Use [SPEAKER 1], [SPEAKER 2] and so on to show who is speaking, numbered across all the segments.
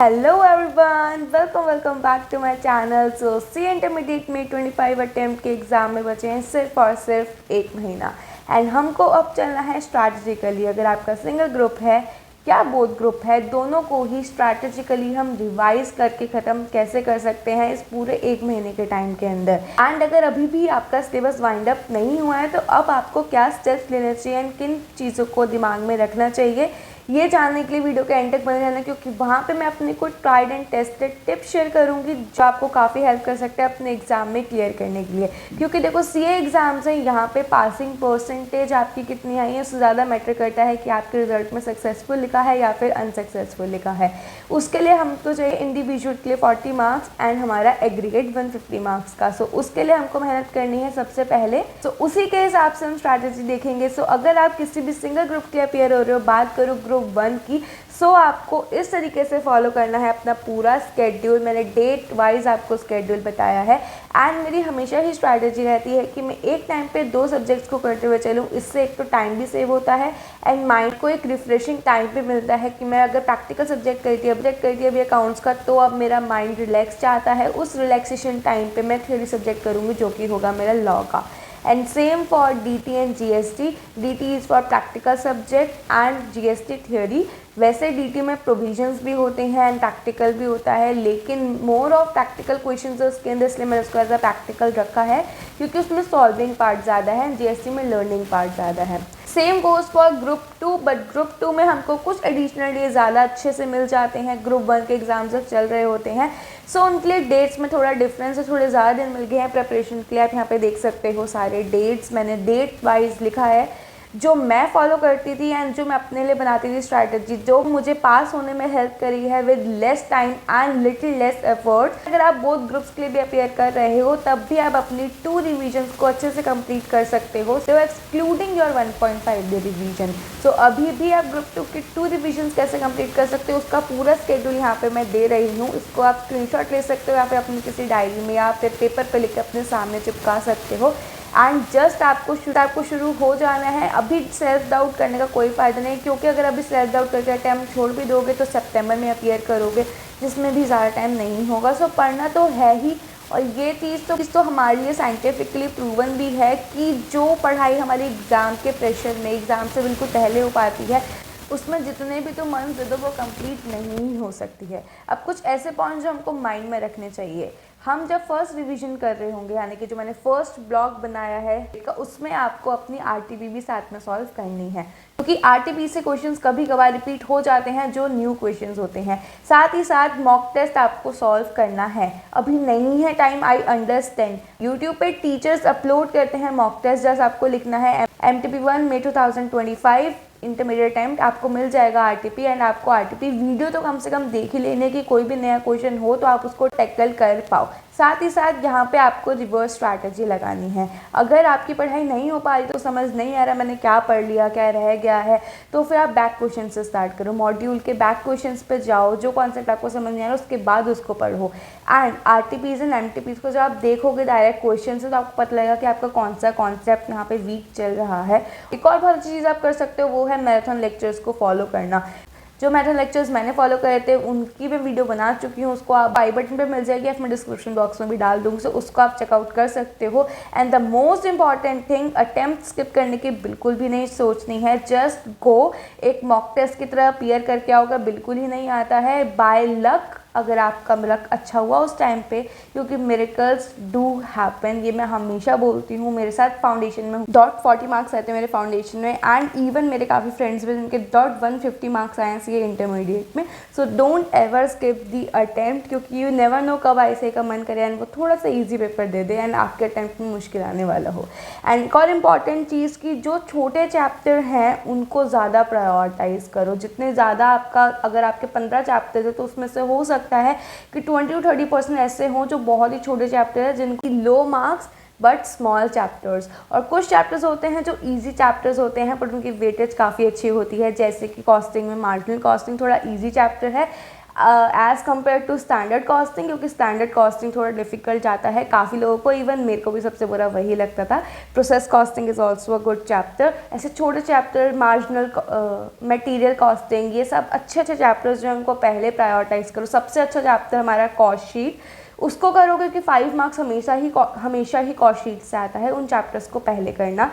[SPEAKER 1] Hello everyone, welcome back to my channel. So C intermediate में 25 attempt के exam में बचे हैं सिर्फ और सिर्फ एक महीना एंड हमको अब चलना है स्ट्रैटेजिकली। अगर आपका सिंगल ग्रुप है या बोथ ग्रुप है, दोनों को ही स्ट्रैटेजिकली हम रिवाइज करके ख़त्म कैसे कर सकते हैं इस पूरे एक महीने के टाइम के अंदर। एंड अगर अभी भी आपका सिलेबस वाइंड अप नहीं हुआ है तो अब आपको क्या स्टेप्स लेने चाहिए एंड किन चीज़ों को दिमाग में रखना चाहिए, ये जानने के लिए वीडियो के एंड तक बने रहना, क्योंकि वहाँ पे मैं अपने कुछ tried and tested tips share करूँगी जो आपको काफ़ी हेल्प कर सकते हैं अपने एग्ज़ाम में क्लियर करने के लिए। क्योंकि देखो सीए एग्ज़ाम से यहाँ पे पासिंग परसेंटेज आपकी कितनी आई है उससे ज़्यादा मैटर करता है कि आपके रिजल्ट में सक्सेसफुल लिखा है या फिर अनसक्सेसफुल लिखा है। उसके लिए हमको चाहिए इंडिविजुअल के लिए 40 मार्क्स एंड हमारा एग्रीगेट 150 मार्क्स का। सो उसके लिए हमको मेहनत करनी है सबसे पहले। सो उसी के हिसाब से हम स्ट्रैटेजी देखेंगे। सो अगर आप किसी भी सिंगल ग्रुप के लिए अपेयर हो रहे हो, बात करो ग्रुप 1 की, सो आपको इस तरीके से फॉलो करना है अपना पूरा स्केड्यूल। मैंने डेट वाइज आपको स्केड्यूल बताया है एंड मेरी हमेशा ही स्ट्रैटेजी रहती है कि मैं एक टाइम पे 2 सब्जेक्ट्स को करते हुए चलूँ। इससे एक तो टाइम भी सेव होता है एंड माइंड को एक रिफ्रेशिंग टाइम पे मिलता है कि मैं अगर प्रैक्टिकल सब्जेक्ट करती है अभी अकाउंट्स का, तो अब मेरा माइंड रिलैक्स चाहता है। उस रिलैक्सेशन टाइम पे मैं थ्योरी सब्जेक्ट करूँगी जो कि होगा मेरा लॉ का। And same for DT and GST. DT is for practical subject and GST theory. वैसे DT में प्रोविजंस भी होते हैं एंड प्रैक्टिकल भी होता है, लेकिन मोर ऑफ प्रैक्टिकल क्वेश्चंस है उसके अंदर, इसलिए मैंने उसको एज अ प्रैक्टिकल रखा है क्योंकि उसमें सॉल्विंग पार्ट ज़्यादा है एंड GST में लर्निंग पार्ट ज़्यादा है। Same goes for group 2, but group 2 में हमको कुछ एडिशनल डे ज़्यादा अच्छे से मिल जाते हैं। ग्रुप 1 के एग्जाम जब चल रहे होते हैं सो उनके लिए डेट्स में थोड़ा डिफरेंस है, थोड़े ज़्यादा दिन मिल गए हैं प्रिपरेशन के लिए। आप यहाँ पे देख सकते हो सारे डेट्स मैंने डेट वाइज लिखा है जो मैं फॉलो करती थी एंड जो मैं अपने लिए बनाती थी स्ट्रैटेजी, जो मुझे पास होने में हेल्प करी है with less time and little less effort. अगर आप बोथ ग्रुप्स के लिए भी अपेयर कर रहे हो तब भी आप अपनी 2 रिविजन्स को अच्छे से कंप्लीट कर सकते हो, सो एक्सक्लूडिंग योर 1.5 डे रिविजन। सो अभी भी आप ग्रुप 2 की 2 रिविजन्स कैसे कंप्लीट कर सकते हो उसका पूरा स्केड्यूल यहाँ पे मैं दे रही हूँ। इसको आप स्क्रीनशॉट ले सकते हो या फिर अपनी किसी डायरी में या फिर पेपर पे लिख के अपने सामने चिपका सकते हो। एंड जस्ट आपको शुरू हो जाना है। अभी सेल्फ डाउट करने का कोई फ़ायदा नहीं, क्योंकि अगर अभी सेल्फ डाउट करके अटैम्प्ट छोड़ भी दोगे तो सितंबर में अपियर करोगे जिसमें भी ज़्यादा टाइम नहीं होगा। सो पढ़ना तो है ही, और ये चीज़ तो हमारे लिए साइंटिफिकली प्रूवन भी है कि जो पढ़ाई हमारी एग्ज़ाम के प्रेशर में, एग्ज़ाम से बिल्कुल पहले हो पाती है, उसमें जितने भी तो मंथ्स दे दो वो कंप्लीट नहीं हो सकती है। अब कुछ ऐसे पॉइंट्स जो हमको माइंड में रखने चाहिए। हम जब फर्स्ट रिवीजन कर रहे होंगे, यानी कि जो मैंने फर्स्ट ब्लॉग बनाया है उसमें आपको अपनी आरटीपी भी साथ में सॉल्व करनी है, क्योंकि आरटीपी से क्वेश्चंस कभी कभार रिपीट हो जाते हैं जो न्यू क्वेश्चंस होते हैं। साथ ही साथ मॉक टेस्ट आपको सॉल्व करना है। अभी नहीं है टाइम, आई अंडरस्टैंड। यूट्यूब पे टीचर्स अपलोड करते हैं मॉक टेस्ट, जस्ट आपको लिखना है MTP1 में 2025 इंटरमीडिएट अटेम्प्ट, आपको मिल जाएगा आरटीपी एंड आपको आरटीपी वीडियो तो कम से कम देख ही लेने की, कोई भी नया क्वेश्चन हो तो आप उसको टैकल कर पाओ। साथ ही साथ यहाँ पे आपको रिवर्स स्ट्रैटेजी लगानी है। अगर आपकी पढ़ाई नहीं हो पा रही, तो समझ नहीं आ रहा मैंने क्या पढ़ लिया, क्या रह गया है, तो फिर आप बैक क्वेश्चन से स्टार्ट करो। मॉड्यूल के बैक क्वेश्चंस पे जाओ, जो कॉन्सेप्ट आपको समझ नहीं आ रहा उसके बाद उसको पढ़ो। एंड आरटीपीज एंड एमटीपीज को जब आप देखोगे डायरेक्ट क्वेश्चन से, तो आपको पता लगेगा कि आपका कौन सा कॉन्सेप्ट यहाँ पे वीक चल रहा है। एक और बहुत अच्छी चीज़ आप कर सकते हो वो है मैराथन लेक्चर्स को फॉलो करना। जो मैराथन लेक्चर्स मैंने फॉलो करे थे उनकी मैं वीडियो बना चुकी हूँ, उसको आप आई बटन पे मिल जाएगी या फिर मैं डिस्क्रिप्शन बॉक्स में भी डाल दूँगी, तो उसको आप चेकआउट कर सकते हो। And the most important thing, attempt skip करने की बिल्कुल भी नहीं सोचनी है। जस्ट गो, एक मॉक टेस्ट की तरह अपीयर करके आओगे, बिल्कुल ही नहीं आता है। बाय लक, अगर आपका लक अच्छा हुआ उस टाइम पे, क्योंकि मिरेकल्स डू हैपन, ये मैं हमेशा बोलती हूँ। मेरे साथ फाउंडेशन में .40 मार्क्स आए थे मेरे फाउंडेशन में, एंड इवन मेरे काफ़ी फ्रेंड्स भी जिनके .150 मार्क्स आए हैं सीए इंटरमीडिएट में। So don't ever skip the attempt, क्योंकि यू नेवर नो कब ऐसे का मन करे एंड वो थोड़ा सा easy paper they they and आपके अटेम्प्ट में मुश्किल आने वाला हो। एंड एक और इम्पॉर्टेंट चीज़ की जो छोटे चैप्टर हैं उनको ज़्यादा प्रायोरिटाइज करो। जितने ज़्यादा आपका, अगर आपके 15 चैप्टर है तो उसमें से हो सकता है कि 20 to 30% ऐसे हों जो बहुत ही छोटे चैप्टर हैं जिनकी लो मार्क्स बट स्मॉल चैप्टर्स, और कुछ चैप्टर्स होते हैं जो इजी चैप्टर्स होते हैं बट उनकी वेटेज काफ़ी अच्छी होती है, जैसे कि कॉस्टिंग में मार्जिनल कॉस्टिंग थोड़ा इजी चैप्टर है। As compare to standard costing, क्योंकि स्टैंडर्ड कॉस्टिंग थोड़ा डिफिकल्ट जाता है काफ़ी लोगों को, इवन मेरे को भी सबसे बुरा वही लगता था। Process costing is also a good chapter. ऐसे छोटे चैप्टर, मार्जिनल मटेरियल कॉस्टिंग, ये सब अच्छे अच्छे चैप्टर्स जो हैं उनको पहले प्रायोरिटाइज करो। सबसे अच्छा चैप्टर हमारा कॉस्ट शीट, उसको करो क्योंकि 5 मार्क्स हमेशा ही कॉस्ट शीट से आता है। उन चैप्टर्स को पहले करना।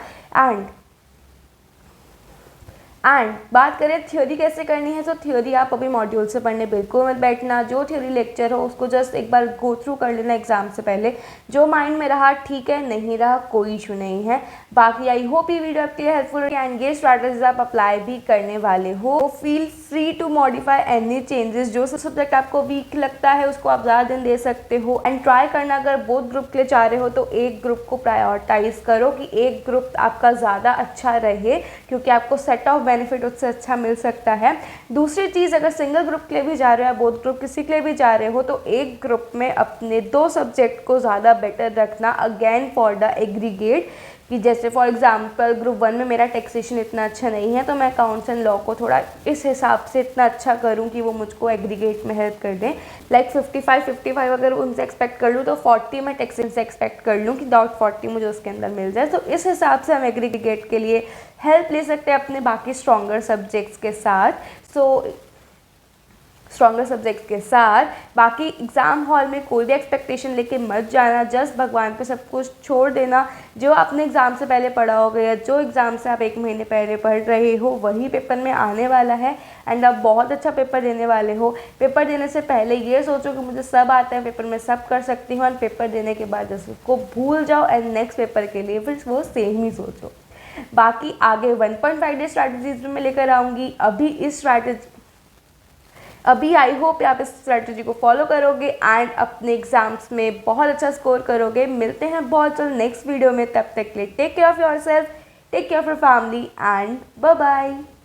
[SPEAKER 1] एंड बात करें थ्योरी कैसे करनी है, तो थ्योरी आप अभी मॉड्यूल से पढ़ने बिल्कुल मत बैठना। जो थ्योरी लेक्चर हो उसको जस्ट एक बार गो थ्रू कर लेना एग्जाम से पहले। जो माइंड में रहा ठीक है, नहीं रहा कोई इशू नहीं है। बाकी आई होप ये वीडियो आपके लिए हेल्पफुल है एंड ये स्ट्रैटेजीज आप अप्लाई भी करने वाले हो। Feel free to modify any changes. जो सब्जेक्ट आपको वीक लगता है उसको आप ज़्यादा दिन दे सकते हो। एंड ट्राई करना, अगर बोथ ग्रुप के लिए चाह रहे हो तो एक ग्रुप को प्रायोरिटाइज करो कि एक ग्रुप आपका ज़्यादा अच्छा रहे, क्योंकि आपको सेट ऑफ बेनिफिट उससे अच्छा मिल सकता है। दूसरी चीज़, अगर सिंगल ग्रुप के लिए भी जा रहे हो या बोथ ग्रुप किसी के लिए भी जा रहे हो तो एक ग्रुप में अपने 2 सब्जेक्ट को ज़्यादा बेटर रखना, अगेन फॉर द एग्रीगेट। कि जैसे फॉर एग्जांपल ग्रुप 1 में मेरा टैक्सेशन इतना अच्छा नहीं है तो मैं अकाउंट्स एंड लॉ को थोड़ा इस हिसाब से इतना अच्छा करूं कि वो मुझको एग्रीगेट में हेल्प कर दें। लाइक 55 अगर उनसे एक्सपेक्ट कर लूँ तो 40 मैं टैक्सेशन से एक्सपेक्ट कर लूँ कि डॉट 40 मुझे उसके अंदर मिल जाए। तो इस हिसाब से हम एग्रीगेट के लिए हेल्प ले सकते हैं अपने बाकी स्ट्रॉन्गर सब्जेक्ट्स के साथ। स्ट्रॉन्गर सब्जेक्ट्स के साथ बाकी एग्ज़ाम हॉल में कोई भी एक्सपेक्टेशन लेके मत जाना। जस्ट भगवान पे सब कुछ छोड़ देना। जो आपने एग्ज़ाम से पहले पढ़ा होगा या जो एग्ज़ाम से आप 1 महीने पहले पढ़ रहे हो वही पेपर में आने वाला है एंड आप बहुत अच्छा पेपर देने वाले हो। पेपर देने से पहले ये सोचो कि मुझे सब आता है, पेपर में सब कर सकती हूँ, एंड पेपर देने के बाद उसको भूल जाओ एंड नेक्स्ट पेपर के लिए फिर वो सेम ही सोचो। बाकी आगे 1.5 स्ट्रैटेजीज में मैं लेकर आऊँगी। अभी आई होप आप इस स्ट्रैटेजी को फॉलो करोगे एंड अपने एग्जाम्स में बहुत अच्छा स्कोर करोगे। मिलते हैं बहुत जल्द नेक्स्ट वीडियो में, तब तक के लिए take care of yourself, take care of your family and bye bye.